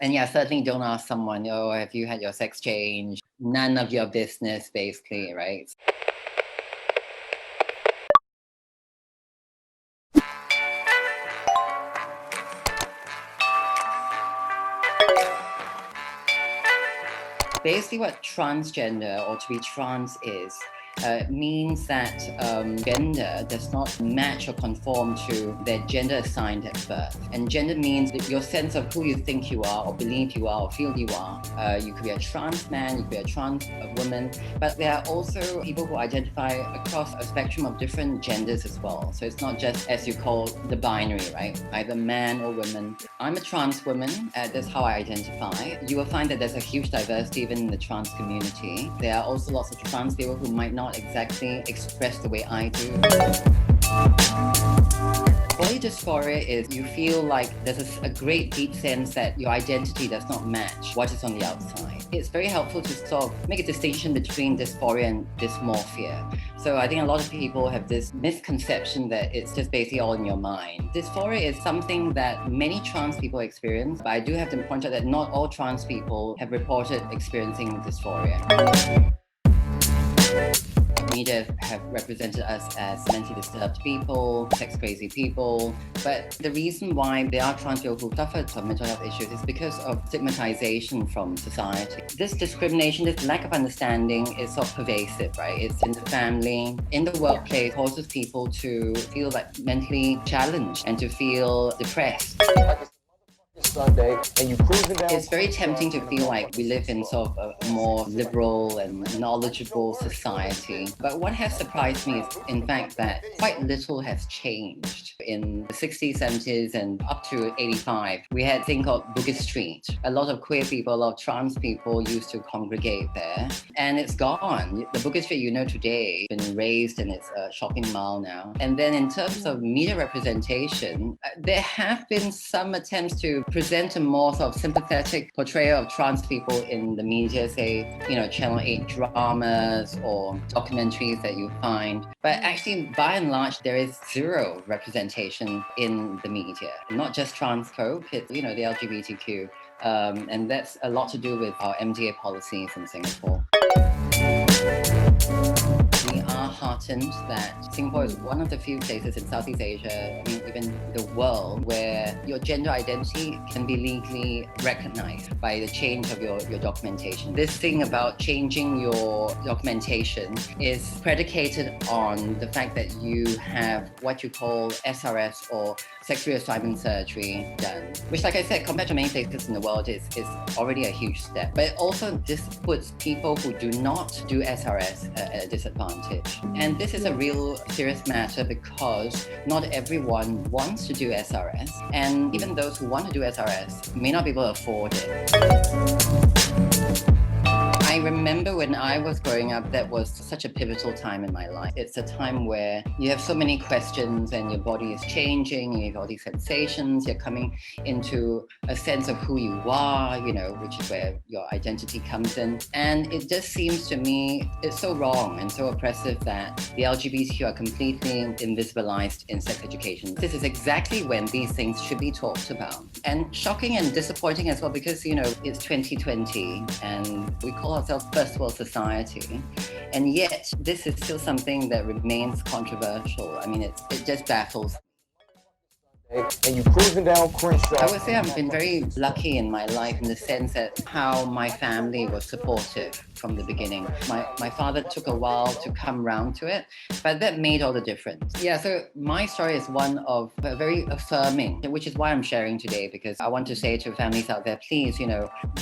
And yeah, certainly don't ask someone, oh, have you had your sex change? None of your business, basically, right? Basically what transgender or to be trans is, means that gender does not match or conform to their gender assigned at birth. And gender means that your sense of who you think you are or believe you are or feel you are. You could be a trans man, you could be a trans woman, but there are also people who identify across a spectrum of different genders as well. So it's not just, as you call, the binary, right? Either man or woman. I'm a trans woman, that's how I identify. You will find that there's a huge diversity even in the trans community. There are also lots of trans people who might not exactly express the way I do. Body dysphoria is you feel like there's a great deep sense that your identity does not match what is on the outside. It's very helpful to sort of make a distinction between dysphoria and dysmorphia. So I think a lot of people have this misconception that it's just basically all in your mind. Dysphoria is something that many trans people experience, but I do have to point out that not all trans people have reported experiencing dysphoria. Media have represented us as mentally disturbed people, sex crazy people, but the reason why there are trans people who suffer from mental health issues is because of stigmatization from society. This discrimination, this lack of understanding is so pervasive, right? It's in the family, in the workplace, causes people to feel like mentally challenged and to feel depressed. Sunday, and you cruising down. It's very tempting to feel like we live in sort of a more liberal and knowledgeable society. But what has surprised me is, in fact, that quite little has changed. In the 60s, 70s, and up to 85, we had a thing called Boogie Street. A lot of queer people, a lot of trans people used to congregate there. And it's gone. The Boogie Street you know today has been raised and it's a shopping mall now. And then in terms of media representation, there have been some attempts to present a more sort of sympathetic portrayal of trans people in the media, say, Channel 8 dramas or documentaries that you find. But actually, by and large, there is zero representation in the media. Not just trans folk, it's, the LGBTQ. And that's a lot to do with our MDA policies in Singapore. We are heartened that Singapore is one of the few places in Southeast Asia, even the world, where your gender identity can be legally recognized by the change of your documentation. This thing about changing your documentation is predicated on the fact that you have what you call SRS or Sex Reassignment Surgery done, which, like I said, compared to many places in the world, is already a huge step. But it also just puts people who do not do SRS at a disadvantage. And this is a real serious matter because not everyone wants to do SRS, and even those who want to do SRS may not be able to afford it. I remember when I was growing up, that was such a pivotal time in my life. It's a time where you have so many questions and your body is changing, you have all these sensations, you're coming into a sense of who you are, which is where your identity comes in. And it just seems to me, it's so wrong and so oppressive that the LGBTQ are completely invisibilized in sex education. This is exactly when these things should be talked about. And shocking and disappointing as well because, it's 2020 and we call ourselves first world society, and yet this is still something that remains controversial. It just baffles. And you cruising down Crenshaw. I would say I've been very lucky in my life in the sense that how my family was supportive from the beginning. My father took a while to come round to it, but that made all the difference. Yeah, so my story is one of a very affirming, which is why I'm sharing today, because I want to say to families out there, please,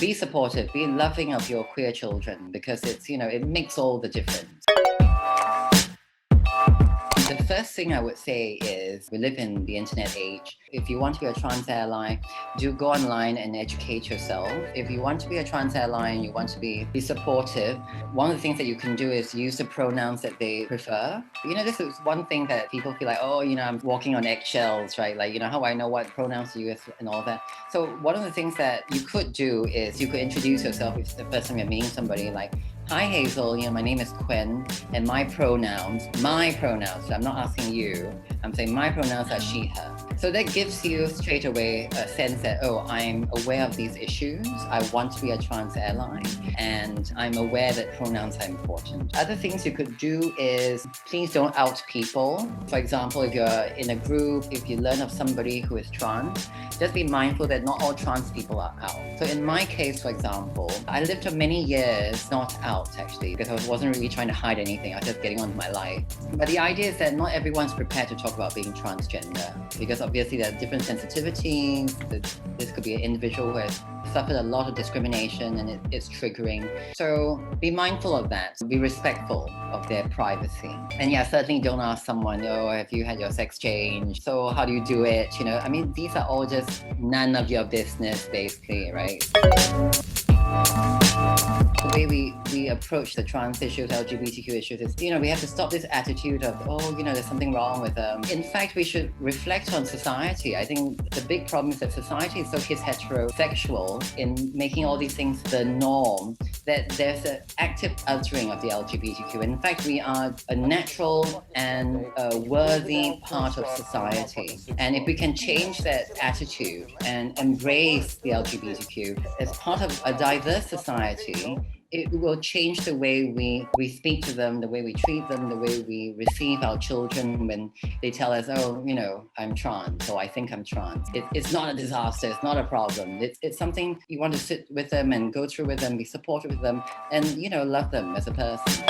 be supportive, be loving of your queer children, because it's, it makes all the difference. The first thing I would say is we live in the internet age. If you want to be a trans ally, do go online and educate yourself. If you want to be a trans ally and you want to be supportive, one of the things that you can do is use the pronouns that they prefer. This is one thing that people feel like, I'm walking on eggshells, right? Like, how I know what pronouns to use and all that. So one of the things that you could do is you could introduce yourself if it's the first time you're meeting somebody, like, hi Hazel, my name is Quen, and my pronouns, so I'm not asking you, I'm saying my pronouns are she, her. So that gives you straight away a sense that, oh, I'm aware of these issues. I want to be a trans ally, and I'm aware that pronouns are important. Other things you could do is please don't out people. For example, if you're in a group, if you learn of somebody who is trans, just be mindful that not all trans people are out. So in my case, for example, I lived for many years not out actually, because I wasn't really trying to hide anything. I was just getting on with my life. But the idea is that not everyone's prepared to talk about being transgender, because obviously there are different sensitivities. This could be an individual who has suffered a lot of discrimination and it's triggering. So be mindful of that. Be respectful of their privacy. And yeah, certainly don't ask someone, oh, have you had your sex change? So how do you do it? You know, I mean, these are all just none of your business, basically, right? The way we approach the trans issues, LGBTQ issues is, we have to stop this attitude of, oh, there's something wrong with them. In fact, we should reflect on society. I think the big problem is that society is so heterosexual in making all these things the norm that there's an active altering of the LGBTQ. In fact, we are a natural and a worthy part of society. And if we can change that attitude and embrace the LGBTQ as part of a diverse society, it will change the way we speak to them, the way we treat them, the way we receive our children when they tell us, oh, I'm trans, or I think I'm trans. It's not a disaster, it's not a problem. It's something you want to sit with them and go through with them, be supportive with them, and, love them as a person.